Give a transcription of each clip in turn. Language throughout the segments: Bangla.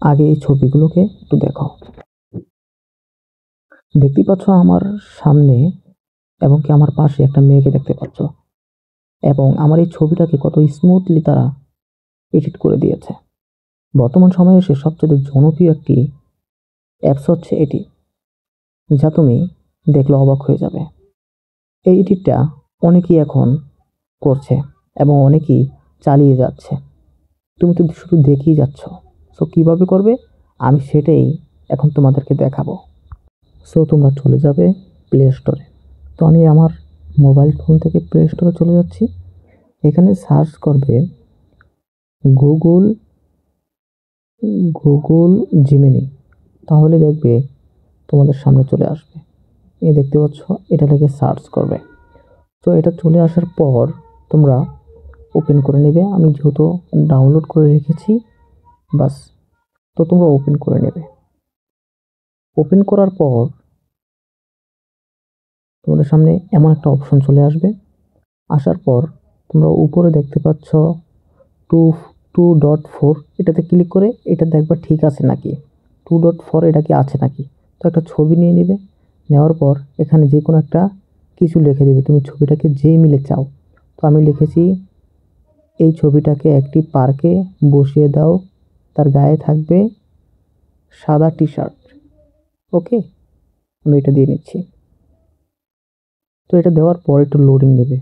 আগে এই ছবিগুলোকে একটু দেখো। দেখতেই পাচ্ছ আমার সামনে এবং কি আমার পাশে একটা মেয়েকে দেখতে পাচ্ছ, এবং আমার এই ছবিটাকে কত স্মুথলি তারা এডিট করে দিয়েছে। বর্তমান সময়ে এসে সবচেয়ে জনপ্রিয় একটি অ্যাপস হচ্ছে এটি, যা তুমি দেখলে অবাক হয়ে যাবে। এই এডিটটা অনেকেই এখন করছে এবং অনেকেই চালিয়ে যাচ্ছে। তুমি তো শুধু দেখেই যাচ্ছ। সো কিভাবে করবে আমি সেটাই এখন তোমাদেরকে দেখাবো। সো তোমরা চলে যাবে প্লে স্টোরে। তো আমি আমার মোবাইল ফোন থেকে প্লে স্টোরে চলে যাচ্ছি। এখানে সার্চ করবে গুগল জিমিনি, তাহলে দেখবে তোমাদের সামনে চলে আসবে। এই দেখতে পাচ্ছ, এটা লিখে সার্চ করবে। তো এটা চলে আসার পর তোমরা ওপেন করে নেবে। আমি যেহেতু ডাউনলোড করে রেখেছি, বাস। তো তোমরা ওপেন করে নেবে। ওপেন করার পর তোমাদের সামনে এমন একটা অপশন চলে আসবে। আসার পর তোমরা উপরে দেখতে পাচ্ছ 2.4, এটাতে ক্লিক করে এটা দেখবা ঠিক আছে নাকি, 2.4 এটা কি আছে নাকি। তো একটা ছবি নিয়ে নেবে। নেওয়ার পর এখানে যে কোনো একটা কিছু লিখে দেবে, তুমি ছবিটাকে যেই মিলে চাও। তো আমি লিখেছি এই ছবিটাকে একটি পার্কে বসিয়ে দাও, তার গায়ে থাকবে সাদা টি শার্ট। ওকে, আমি এটা দিয়ে নিচ্ছি। তো এটা দেওয়ার পর একটু লোডিং নেবে।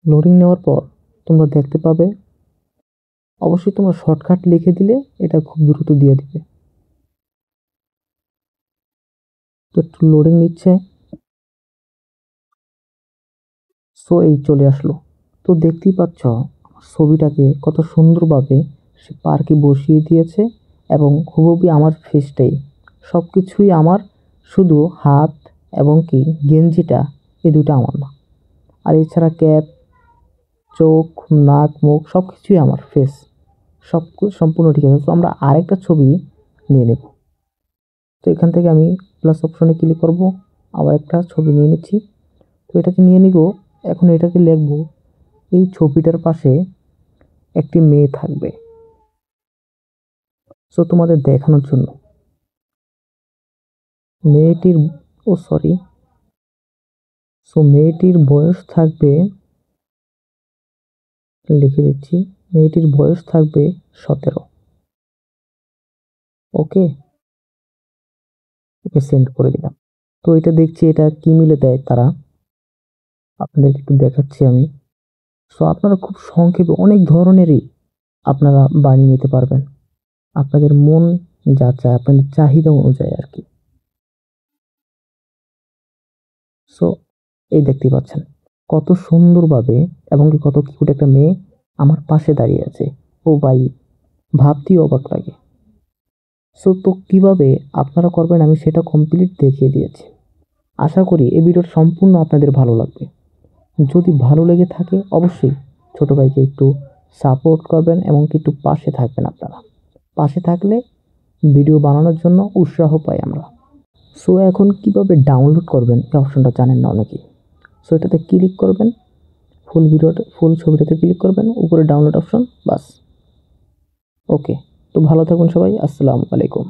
লোডিং নেওয়ার পর তোমরা দেখতে পাবে, অবশ্যই তোমরা শর্টকাট লিখে দিলে এটা খুব দ্রুত দিয়ে দিবে। তো একটু লোডিং নিচ্ছে। সো এই চলে আসলো। তো দেখতেই পাচ্ছ ছবিটাকে কত সুন্দরভাবে সে পার্কে বসিয়ে দিয়েছে, এবং হুবহু আমার ফেসটাই, সব কিছুই আমার, শুধু হাত এবং কি গেঞ্জিটা, এই দুটো আমার না। আর এছাড়া ক্যাপ, চোখ, নাক, মুখ সব কিছুই আমার, ফেস সব সম্পূর্ণ ঠিক আছে। তো আমরা আরেকটা ছবি নিয়ে নেব। তো এখান থেকে আমি প্লাস অপশনে ক্লিক করব, আবার একটা ছবি নিয়ে নিচ্ছি। তো এটাকে নিয়ে নিব। এখন এটাকে লিখব এই ছবিটার পাশে একটি মেয়ে থাকবে। সো তোমাদের দেখানোর জন্য মেয়েটির, মেয়েটির বয়স থাকবে, লিখে দিচ্ছি, মেয়েটির বয়স থাকবে 17। ওকে, ওকে সেন্ড করে দিলাম। তো এটা দেখছি এটা কি মিলে দেয় তারা, আপনাদের একটু দেখাচ্ছি আমি। সো আপনারা খুব সংক্ষেপে অনেক ধরনেরই আপনারা বানিয়ে নিতে পারবেন, আপনাদের মন যা চায়, আপনাদের চাহিদা অনুযায়ী আর কি। সো এই দেখতেই পাচ্ছেন কত সুন্দরভাবে, এবং কি কত কিউট একটা মেয়ে আমার পাশে দাঁড়িয়ে আছে। ও ভাই, ভাবতেই অবাক লাগে। সো তো কিভাবে আপনারা করবেন আমি সেটা কমপ্লিট দেখিয়ে দিয়েছি। আশা করি এই ভিডিওটা সম্পূর্ণ আপনাদের ভালো লাগবে। যদি ভালো লেগে থাকে অবশ্যই ছোট ভাইকে একটু সাপোর্ট করবেন, এবং কি একটু পাশে থাকবেন। আপনারা পাশে থাকলে ভিডিও বানানোর জন্য উৎসাহ পাই আমরা। সো এখন কিভাবে ডাউনলোড করবেন এই অপশনটা জানেন না অনেকেই। সো এটাতে ক্লিক করবেন, ফুল ছবিটাতে ক্লিক করবেন, উপরে ডাউনলোড অপশন, বাস। ওকে, তো ভালো থাকুন সবাই, আসসালামু আলাইকুম।